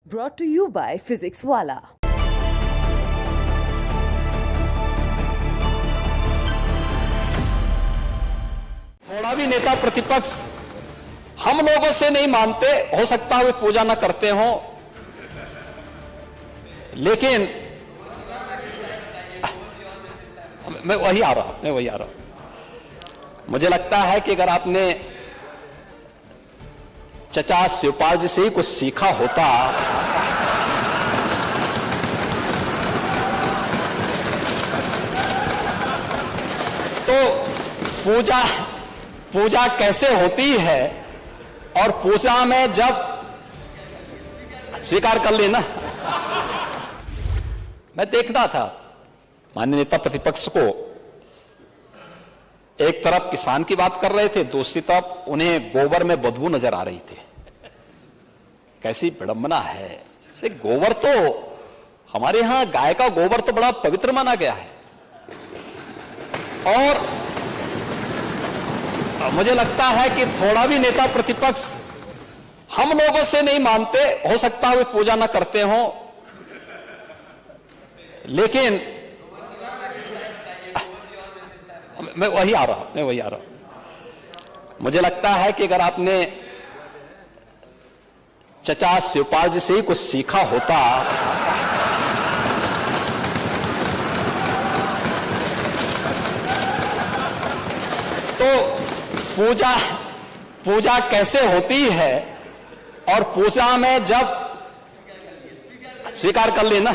Brought to you by Physics Wala. थोड़ा भी नेता प्रतिपक्ष हम लोगों से नहीं मानते, हो सकता है वे पूजा ना करते हो, लेकिन मैं वही आ रहा हूं। मुझे लगता है कि अगर आपने चचा शिवपाल जी से ही कुछ सीखा होता तो पूजा कैसे होती है, और पूजा में जब स्वीकार कर लेना। मैं देखता था माननीय नेता प्रतिपक्ष को, एक तरफ किसान की बात कर रहे थे, दूसरी तरफ उन्हें गोबर में बदबू नजर आ रही थी। कैसी विडंबना है। अरे गोबर तो हमारे यहां गाय का गोबर तो बड़ा पवित्र माना गया है, और मुझे लगता है कि थोड़ा भी नेता प्रतिपक्ष हम लोगों से नहीं मानते, हो सकता है वे पूजा ना करते हो, लेकिन मैं वही आ रहा हूं। मुझे लगता है कि अगर आपने चचा शिवपाल जी से ही कुछ सीखा होता तो पूजा कैसे होती है, और पूजा में जब स्वीकार कर लेना।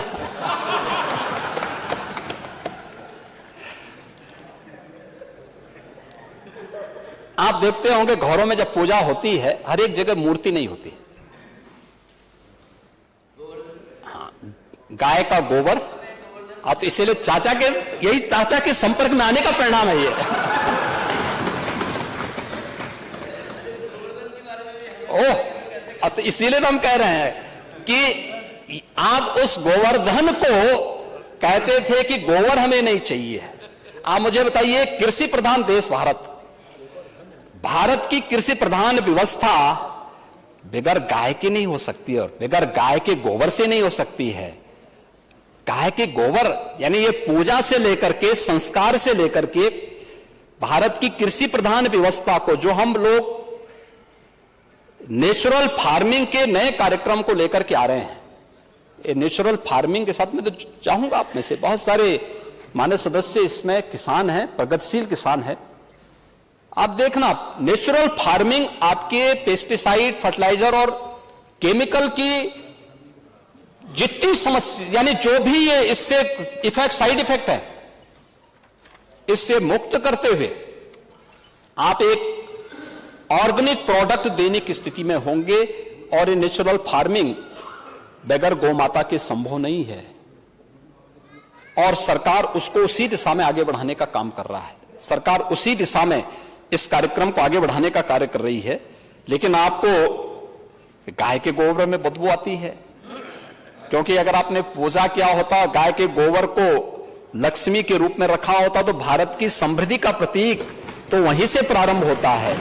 आप देखते होंगे घरों में जब पूजा होती है, हर एक जगह मूर्ति नहीं होती। हाँ, गाय का गोबर। आप तो इसीलिए चाचा के संपर्क में आने का परिणाम है ये। ओह, अब तो इसीलिए तो हम कह रहे हैं कि आप उस गोवर्धन को कहते थे कि गोबर हमें नहीं चाहिए। आप मुझे बताइए, कृषि प्रधान देश भारत की कृषि प्रधान व्यवस्था बगैर गाय की नहीं हो सकती, और बगैर गाय के गोबर से नहीं हो सकती है। गाय के गोबर यानी ये पूजा से लेकर के, संस्कार से लेकर के, भारत की कृषि प्रधान व्यवस्था को जो हम लोग नेचुरल फार्मिंग के नए कार्यक्रम को लेकर के आ रहे हैं, ये नेचुरल फार्मिंग के साथ में तो चाहूंगा आप में से बहुत सारे माननीय सदस्य इसमें किसान हैं, प्रगतिशील किसान हैं। आप देखना, नेचुरल फार्मिंग आपके पेस्टिसाइड, फर्टिलाइजर और केमिकल की जितनी समस्या, यानी जो भी ये इससे इफेक्ट, साइड इफेक्ट है, इससे मुक्त करते हुए आप एक ऑर्गेनिक प्रोडक्ट देने की स्थिति में होंगे। और ये नेचुरल फार्मिंग बगैर गौ माता के संभव नहीं है, और सरकार उसको उसी दिशा में आगे बढ़ाने का काम कर रहा है। सरकार उसी दिशा में इस कार्यक्रम को आगे बढ़ाने का कार्य कर रही है। लेकिन आपको गाय के गोबर में बदबू आती है, क्योंकि अगर आपने पूजा किया होता, गाय के गोबर को लक्ष्मी के रूप में रखा होता, तो भारत की समृद्धि का प्रतीक तो वहीं से प्रारंभ होता है।